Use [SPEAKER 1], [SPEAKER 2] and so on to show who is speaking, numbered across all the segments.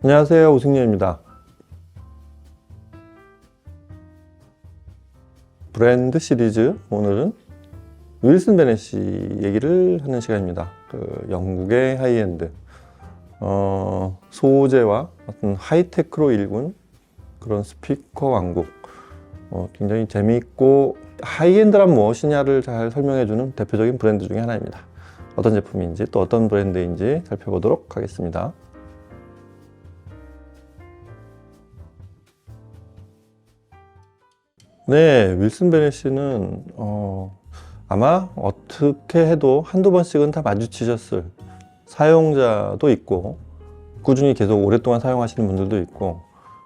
[SPEAKER 1] 안녕하세요, 오승렬입니다. 브랜드 시리즈, 오늘은 윌슨 베넷이 얘기를 하는 시간입니다. 영국의 하이엔드 소재와 어떤 하이테크로 일군 그런 스피커 왕국, 굉장히 재미있고 하이엔드란 무엇이냐를 잘 설명해주는 대표적인 브랜드 중에 하나입니다. 어떤 제품인지 또 어떤 브랜드인지 살펴보도록 하겠습니다. 네, 윌슨 베넷은 아마 어떻게 해도 한두 번씩은 다 마주치셨을 사용자도 있고, 꾸준히 계속 오랫동안 사용하시는 분들도 있고,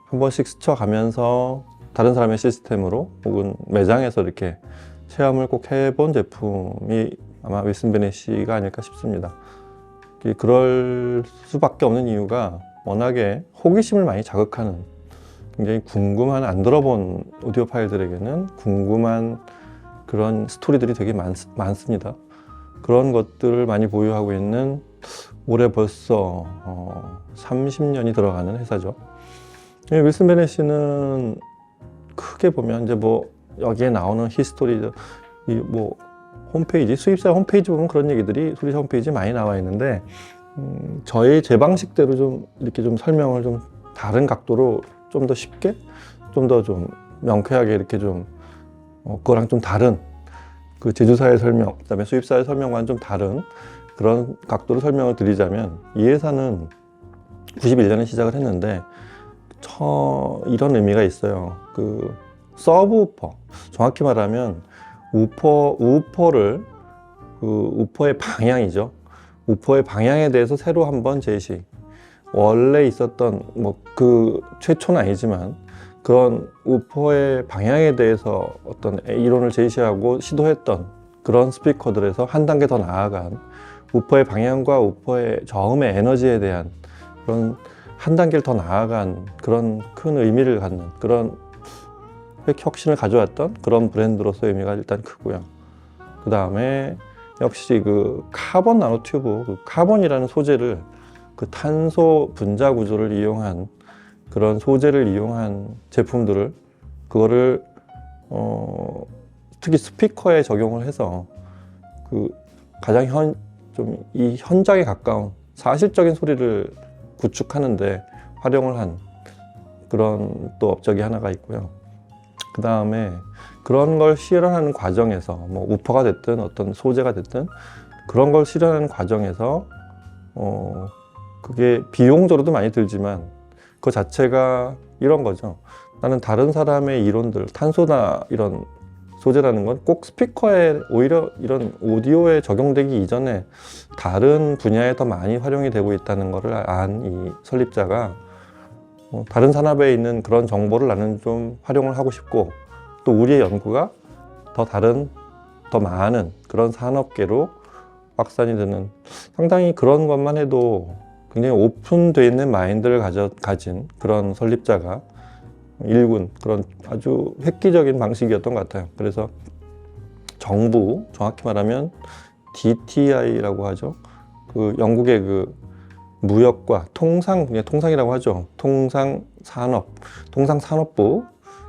[SPEAKER 1] 한 번씩 스쳐가면서 다른 사람의 시스템으로 혹은 매장에서 이렇게 체험을 꼭 해본 제품이 아마 윌슨 베넷가 아닐까 싶습니다. 그럴 수밖에 없는 이유가 워낙에 호기심을 많이 자극하는, 굉장히 궁금한, 안 들어본 오디오 파일들에게는 궁금한 그런 스토리들이 되게 많습니다. 그런 것들을 많이 보유하고 있는, 올해 벌써 30년이 들어가는 회사죠. 윌슨 베넷은 크게 보면 이제 여기에 나오는 히스토리, 홈페이지, 수입사 홈페이지 보면 그런 얘기들이 수입사 홈페이지에 많이 나와 있는데, 제 방식대로 좀 이렇게 좀 설명을 좀 다른 각도로 좀 더 쉽게, 좀 더 좀 명쾌하게 이렇게 좀 그거랑 좀 다른 그 제조사의 설명, 그다음에 수입사의 설명과는 좀 다른 그런 각도로 설명을 드리자면, 이 회사는 91년에 시작을 했는데 이런 의미가 있어요. 서브우퍼, 정확히 말하면 우퍼를 우퍼의 방향이죠. 우퍼의 방향에 대해서 새로 한번 제시, 원래 있었던 최초는 아니지만 그런 우퍼의 방향에 대해서 어떤 이론을 제시하고 시도했던 그런 스피커들에서 한 단계 더 나아간, 우퍼의 방향과 우퍼의 저음의 에너지에 대한 그런 한 단계를 더 나아간 그런 큰 의미를 갖는, 그런 혁신을 가져왔던 그런 브랜드로서 의미가 일단 크고요. 그 다음에 역시 카본 나노튜브, 카본이라는 소재를, 탄소 분자 구조를 이용한 그런 소재를 이용한 제품들을, 그거를 특히 스피커에 적용을 해서 가장 이 현장에 가까운 사실적인 소리를 구축하는데 활용을 한 그런 또 업적이 하나가 있고요. 그 다음에 그런 걸 실현하는 과정에서 우퍼가 됐든 어떤 소재가 됐든 그런 걸 실현하는 과정에서 그게 비용적으로도 많이 들지만 그 자체가 이런 거죠. 나는 다른 사람의 이론들, 탄소나 이런 소재라는 건 꼭 스피커에, 오히려 이런 오디오에 적용되기 이전에 다른 분야에 더 많이 활용이 되고 있다는 것을 안 이 설립자가, 다른 산업에 있는 그런 정보를 나는 좀 활용을 하고 싶고, 또 우리의 연구가 더 많은 그런 산업계로 확산이 되는, 상당히 그런 것만 해도 굉장히 오픈되어 있는 마인드를 가진 그런 설립자가 일군, 그런 아주 획기적인 방식이었던 것 같아요. 그래서 정부, 정확히 말하면 DTI라고 하죠. 영국의 무역과 통상이라고 하죠. 통상산업부,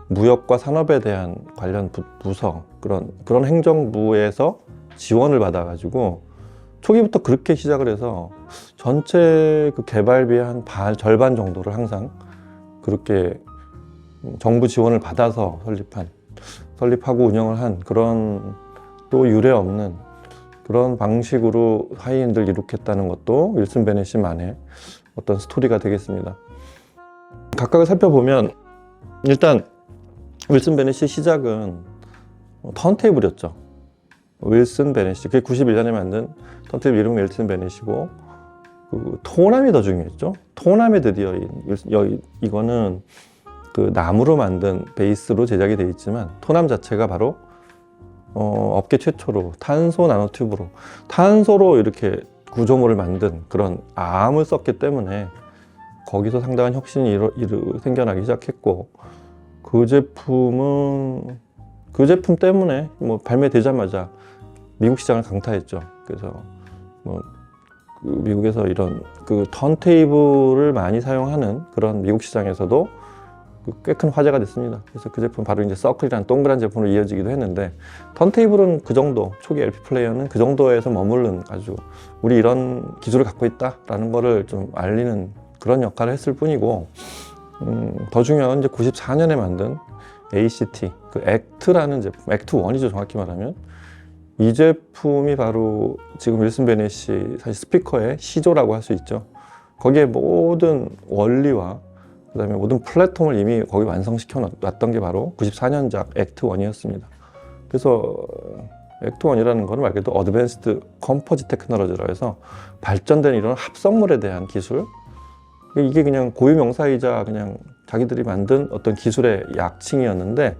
[SPEAKER 1] 무역과 산업에 대한 관련 부서, 그런 행정부에서 지원을 받아가지고 초기부터 그렇게 시작을 해서 전체 개발비의 한 절반 정도를 항상 그렇게 정부 지원을 받아서 설립하고 운영을 한, 그런 또 유례 없는 그런 방식으로 하이엔드를 이룩했다는 것도 윌슨 베넷만의 어떤 스토리가 되겠습니다. 각각을 살펴보면, 일단 윌슨 베넷의 시작은 턴테이블이었죠. 윌슨 베넷이, 그게 91년에 만든 턴테이블 이름은 윌슨 베넷이고, 토남이 더 중요했죠. 토남에 드디어 이거는 나무로 만든 베이스로 제작이 되어 있지만, 토남 자체가 바로 업계 최초로 탄소 나노튜브로, 탄소로 이렇게 구조물을 만든 그런 암을 썼기 때문에 거기서 상당한 혁신이 생겨나기 시작했고, 그 제품 때문에 발매되자마자 미국 시장을 강타했죠. 그래서 미국에서 이런 그 턴테이블을 많이 사용하는 그런 미국 시장에서도 꽤 큰 화제가 됐습니다. 그래서 그 제품 바로 이제 서클이라는 동그란 제품으로 이어지기도 했는데, 턴테이블은 그 정도, 초기 LP 플레이어는 그 정도에서 머무른 아주 우리 이런 기술을 갖고 있다라는 거를 좀 알리는 그런 역할을 했을 뿐이고, 더 중요한 건 이제 94년에 만든 ACT, 그 액트라는 제품, 액트 1이죠 정확히 말하면. 이 제품이 바로 지금 윌슨 베넷이 사실 스피커의 시조라고 할 수 있죠. 거기에 모든 원리와 그 다음에 모든 플랫폼을 이미 거기 완성시켜 놨던 게 바로 94년작 액트 1이었습니다. 그래서 액트 1이라는 거는 말 그대로 어드밴스드 컴포지 테크놀로지라고 해서 발전된 이런 합성물에 대한 기술, 이게 그냥 고유 명사이자 그냥 자기들이 만든 어떤 기술의 약칭이었는데,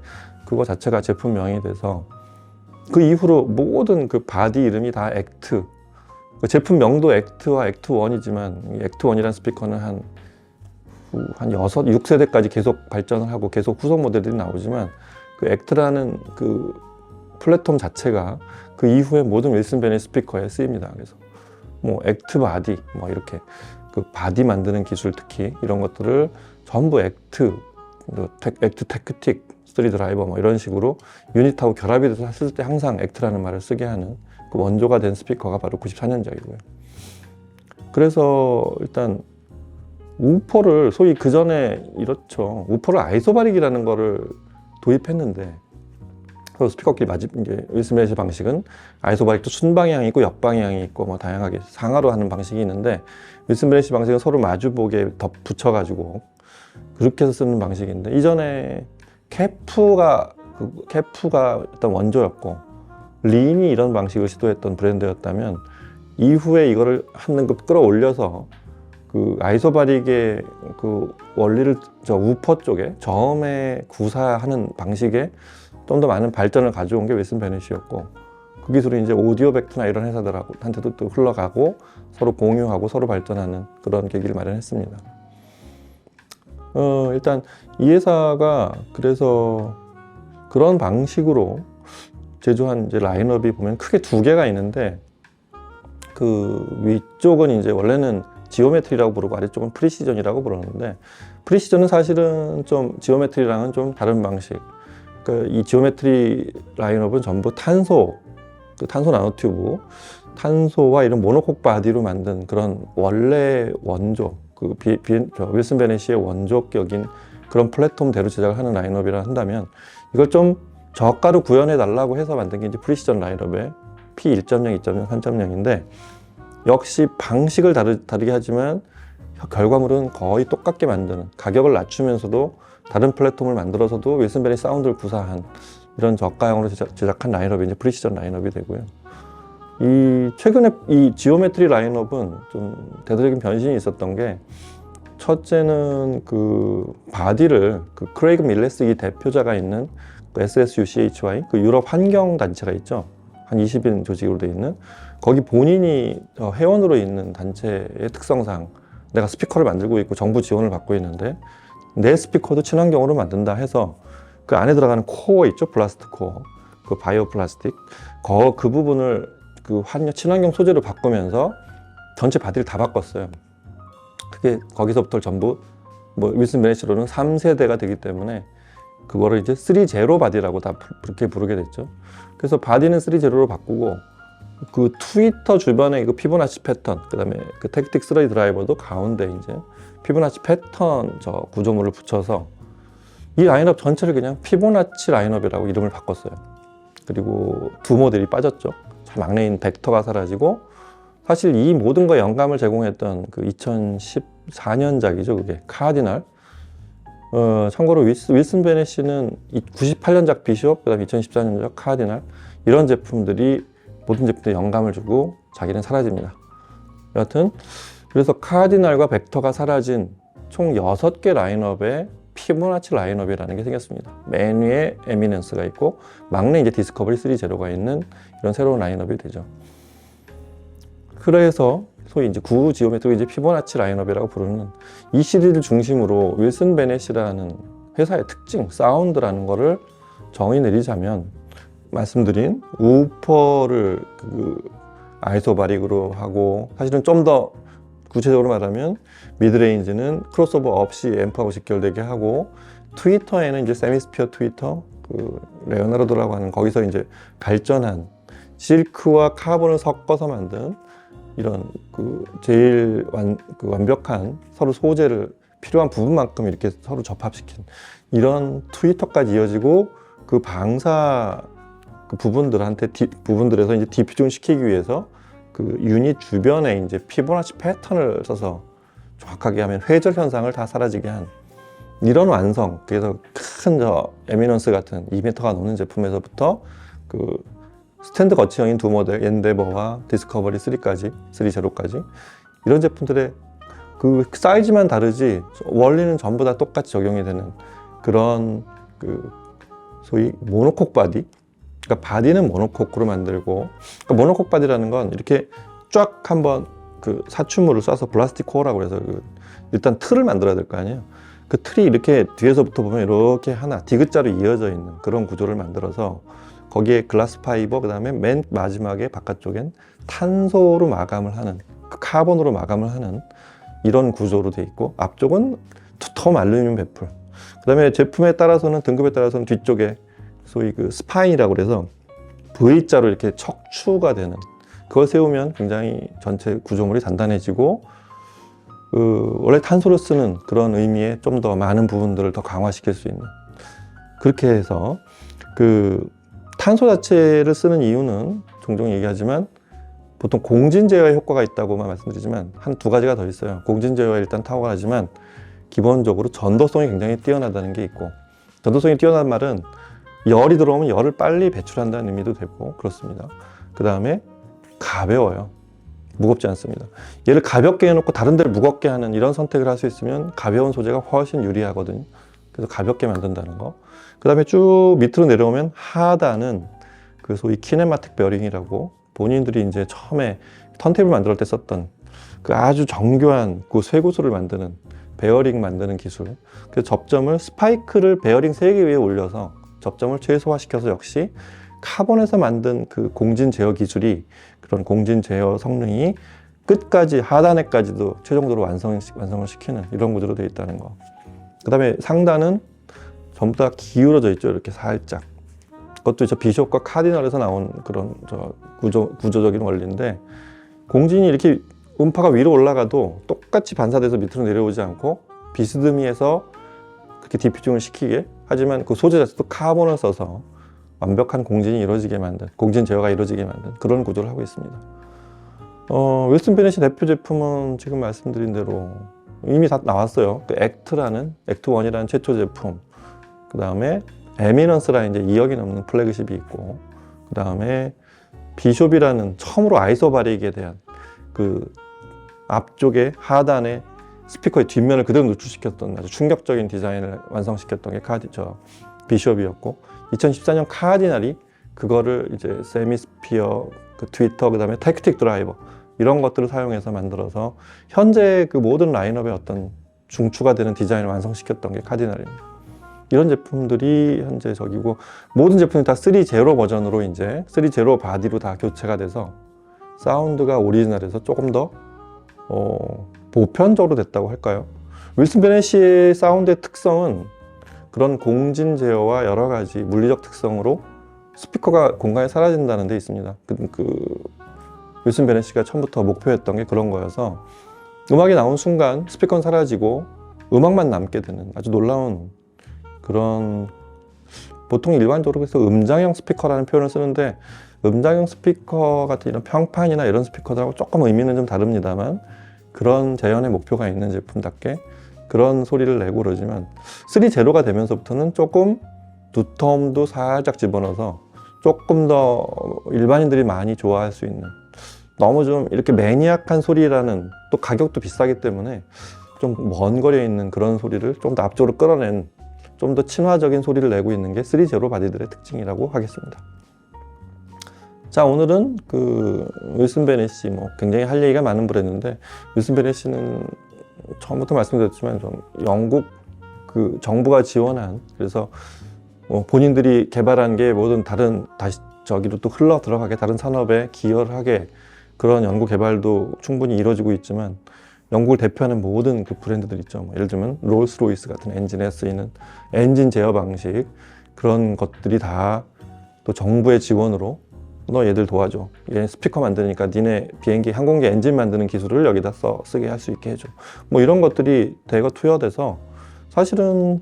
[SPEAKER 1] 그거 자체가 제품명이 돼서 그 이후로 모든 그 바디 이름이 다 액트, 그 제품명도 액트와 액트 1이지만 액트 1이라는 스피커는 한 6세대까지 계속 발전을 하고 계속 후속 모델들이 나오지만, 그 액트라는 그 플랫폼 자체가 그 이후에 모든 윌슨 베넷 스피커에 쓰입니다. 그래서 뭐 액트 바디, 뭐 이렇게 그 바디 만드는 기술, 특히 이런 것들을 전부 액트, 액트 테크틱, 3 드라이버 뭐 이런 식으로 유닛하고 결합이 돼서 쓸 때 항상 액트라는 말을 쓰게 하는 그 원조가 된 스피커가 바로 94년작이고요. 그래서 일단 우퍼를 소위 그 전에 이렇죠. 우퍼를 아이소바릭이라는 거를 도입했는데, 그 스피커끼리 이제 윌슨 베넷의 방식은 아이소바릭도 순방향이 있고 역방향이 있고 뭐 다양하게 상하로 하는 방식이 있는데, 윌슨 베넷의 방식은 서로 마주보게 붙여가지고 그렇게 해서 쓰는 방식인데, 이전에 케프가 일단 원조였고 린이 이런 방식을 시도했던 브랜드였다면, 이후에 이거를 한는 끌어올려서 그 아이소바릭의 그 원리를 우퍼 쪽에 저음에 구사하는 방식에 좀 더 많은 발전을 가져온 게 윌슨 베넷이었고, 그 기술이 이제 오디오 벡트나 이런 회사들한테도 또 흘러가고 서로 공유하고 서로 발전하는 그런 계기를 마련했습니다. 일단 이 회사가 그래서 그런 방식으로 제조한 이제 라인업이 보면 크게 두 개가 있는데, 그 위쪽은 이제 원래는 지오메트리라고 부르고 아래쪽은 프리시전이라고 부르는데, 프리시전은 사실은 좀 지오메트리랑은 좀 다른 방식. 그러니까 이 지오메트리 라인업은 전부 탄소 나노튜브, 탄소와 이런 모노콕 바디로 만든 그런 원래 원조, 그 윌슨 베넷의 원조격인 그런 플랫폼대로 제작을 하는 라인업이라 한다면, 이걸 좀 저가로 구현해 달라고 해서 만든 게 이제 프리시전 라인업의 P1.0, 2.0, 3.0인데, 역시 방식을 다르게 하지만 결과물은 거의 똑같게 만드는, 가격을 낮추면서도 다른 플랫폼을 만들어서도 윌슨 베넷 사운드를 구사한 이런 저가형으로 제작한 라인업이 이제 프리시전 라인업이 되고요. 최근에 이 지오메트리 라인업은 좀 대대적인 변신이 있었던 게, 첫째는 그 바디를 그 크레이그 밀레스 이 대표자가 있는 그 SSUCHY, 그 유럽 환경 단체가 있죠. 한 20인 조직으로 되어 있는, 거기 본인이 회원으로 있는 단체의 특성상 내가 스피커를 만들고 있고 정부 지원을 받고 있는데, 내 스피커도 친환경으로 만든다 해서 그 안에 들어가는 코어 있죠, 플라스틱 코어, 그 바이오 플라스틱, 그 부분을 그 친환경 소재로 바꾸면서 전체 바디를 다 바꿨어요. 그게 거기서부터 전부 뭐 윌슨 베넷으로는 3세대가 되기 때문에 그거를 이제 3.0 바디라고 다 그렇게 부르게 됐죠. 그래서 바디는 3.0로 바꾸고, 그 트위터 주변에 그 피보나치 패턴, 그 다음에 그 택틱 3 드라이버도 가운데 이제 피보나치 패턴 저 구조물을 붙여서 이 라인업 전체를 그냥 피보나치 라인업이라고 이름을 바꿨어요. 그리고 두 모델이 빠졌죠. 막내인 벡터가 사라지고, 사실 이 모든 거에 영감을 제공했던 그 2014년작이죠. 그게 카디널. 참고로 윌슨 베넷은 98년작 비숍, 그 다음에 2014년작 카디널, 이런 제품들이 모든 제품들에 영감을 주고 자기는 사라집니다. 여하튼 그래서 카디널과 벡터가 사라진 총 6개 라인업의 피보나치 라인업이라는 게 생겼습니다. 맨 위에 에미넨스가 있고, 막내 이제 디스커버리 3.0가 있는 이런 새로운 라인업이 되죠. 그래서 소위 이제 구 지오메트리 이제 피보나치 라인업이라고 부르는 이 시리즈를 중심으로 윌슨 베넷이라는 회사의 특징, 사운드라는 거를 정의 내리자면, 말씀드린 우퍼를 아이소바릭으로 하고, 사실은 좀 더 구체적으로 말하면 미드레인지는 크로스오버 없이 앰프하고 직결되게 하고, 트위터에는 이제 세미스피어 트위터, 그 레오나르도라고 하는 거기서 이제 발전한 실크와 카본을 섞어서 만든 이런 그 제일 완벽한 서로 소재를 필요한 부분만큼 이렇게 서로 접합시킨 이런 트위터까지 이어지고, 그 방사 그 부분들에서 이제 디퓨징 시키기 위해서 그 유닛 주변에 이제 피보나치 패턴을 써서 정확하게 하면 회절 현상을 다 사라지게 한 이런 완성. 그래서 큰 저 에미넌스 같은 2m가 넘는 제품에서부터 그 스탠드 거치형인 두 모델, 엔데버와 디스커버리 3까지, 3제로까지 이런 제품들의 그 사이즈만 다르지 원리는 전부 다 똑같이 적용이 되는 그런 그 소위 모노콕 바디. 그러니까 바디는 모노콕으로 만들고, 그러니까 모노콕 바디라는 건 이렇게 쫙 한번 그 사춘물을 쏴서 플라스틱 코어라고 해서 그 일단 틀을 만들어야 될 거 아니에요. 그 틀이 이렇게 뒤에서부터 보면 이렇게 하나 디귿자로 이어져 있는 그런 구조를 만들어서 거기에 글라스 파이버, 그 다음에 맨 마지막에 바깥쪽엔 탄소로 마감을 하는, 그 카본으로 마감을 하는 이런 구조로 돼 있고, 앞쪽은 두터운 알루미늄 배풀, 그 다음에 제품에 따라서는, 등급에 따라서는 뒤쪽에 소위 그 스파인이라고 그래서 V자로 이렇게 척추가 되는, 그걸 세우면 굉장히 전체 구조물이 단단해지고, 원래 탄소를 쓰는 그런 의미에 좀 더 많은 부분들을 더 강화시킬 수 있는, 그렇게 해서 그 탄소 자체를 쓰는 이유는 종종 얘기하지만 보통 공진 제어에 효과가 있다고만 말씀드리지만 한 두 가지가 더 있어요. 공진 제어에 일단 탁월하지만 기본적으로 전도성이 굉장히 뛰어나다는 게 있고, 전도성이 뛰어난 말은 열이 들어오면 열을 빨리 배출한다는 의미도 되고 그렇습니다. 그 다음에 가벼워요. 무겁지 않습니다. 얘를 가볍게 해놓고 다른 데를 무겁게 하는 이런 선택을 할 수 있으면 가벼운 소재가 훨씬 유리하거든요. 그래서 가볍게 만든다는 거. 그 다음에 쭉 밑으로 내려오면 하단은 그 소위 키네마틱 베어링이라고, 본인들이 이제 처음에 턴테이블 만들 때 썼던 그 아주 정교한 그 쇠구슬을 만드는 베어링 만드는 기술. 그래서 접점을 스파이크를 베어링 3개 위에 올려서 접점을 최소화시켜서 역시 카본에서 만든 그 공진 제어 기술이, 그런 공진 제어 성능이 끝까지 하단에까지도 최종적으로 완성을 시키는 이런 구조로 되어 있다는 거. 그 다음에 상단은 전부 다 기울어져 있죠. 이렇게 살짝. 그것도 저 비숍과 카디널에서 나온 그런 저 구조적인 원리인데, 공진이 이렇게 음파가 위로 올라가도 똑같이 반사돼서 밑으로 내려오지 않고 비스듬히해서 그렇게 디퓨징을 시키게, 하지만 그 소재 자체도 카본을 써서 완벽한 공진이 이루어지게 만든, 공진 제어가 이루어지게 만든 그런 구조를 하고 있습니다. 윌슨 베넷이 대표 제품은 지금 말씀드린 대로 이미 다 나왔어요. 그 액트라는, 액트1이라는 최초 제품, 그 다음에 에미넌스라는 이제 2억이 넘는 플래그십이 있고, 그 다음에 비숍이라는 처음으로 아이소바릭에 대한 그 앞쪽에 하단에 스피커의 뒷면을 그대로 노출시켰던 아주 충격적인 디자인을 완성시켰던 게 비숍이었고, 2014년 카디널이 그거를 이제 세미스피어, 그 트위터, 그 다음에 택틱 드라이버 이런 것들을 사용해서 만들어서 현재 그 모든 라인업의 어떤 중추가 되는 디자인을 완성시켰던 게 카디널입니다. 이런 제품들이 현재 저기고, 모든 제품이 다 3.0 버전으로 이제 3.0 바디로 다 교체가 돼서 사운드가 오리지널에서 조금 더 보편적으로 됐다고 할까요? 윌슨 베넷의 사운드의 특성은 그런 공진 제어와 여러 가지 물리적 특성으로 스피커가 공간에 사라진다는 데 있습니다. 윌슨 베넷이가 처음부터 목표했던 게 그런 거여서 음악이 나온 순간 스피커는 사라지고 음악만 남게 되는 아주 놀라운 그런, 보통 일반적으로 그래서 음장형 스피커라는 표현을 쓰는데, 음장형 스피커 같은 이런 평판이나 이런 스피커들하고 조금 의미는 좀 다릅니다만 그런 재현의 목표가 있는 제품답게 그런 소리를 내고 그러지만, 3.0가 되면서부터는 조금 두텀도 살짝 집어넣어서 조금 더 일반인들이 많이 좋아할 수 있는, 너무 좀 이렇게 매니악한 소리라는, 또 가격도 비싸기 때문에 좀 먼 거리에 있는 그런 소리를 좀 더 앞쪽으로 끌어낸, 좀 더 친화적인 소리를 내고 있는 게 3.0 바디들의 특징이라고 하겠습니다. 자, 오늘은 그 윌슨 베넷이 뭐 굉장히 할 얘기가 많은 브랜드인데, 윌슨 베넷은 처음부터 말씀드렸지만 좀 영국 그 정부가 지원한, 그래서 본인들이 개발한 게 모든 다른 다시 저기로 또 흘러 들어가게, 다른 산업에 기여를 하게 그런 연구 개발도 충분히 이루어지고 있지만 영국을 대표하는 모든 그 브랜드들 있죠. 뭐 예를 들면 롤스로이스 같은 엔진에 쓰이는 엔진 제어 방식, 그런 것들이 다 또 정부의 지원으로 너 얘들 도와줘. 얘 스피커 만드니까 니네 비행기 항공기 엔진 만드는 기술을 여기다 쓰게 할 수 있게 해줘. 뭐 이런 것들이 대거 투여돼서 사실은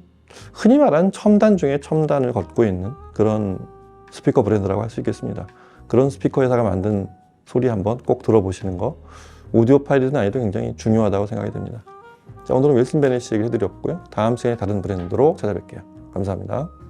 [SPEAKER 1] 흔히 말하는 첨단 중에 첨단을 걷고 있는 그런 스피커 브랜드라고 할 수 있겠습니다. 그런 스피커 회사가 만든 소리 한번 꼭 들어보시는 거, 오디오 파일이든 아니든 굉장히 중요하다고 생각이 됩니다. 자, 오늘은 윌슨 베넷 얘기를 해드렸고요. 다음 시간에 다른 브랜드로 찾아뵐게요. 감사합니다.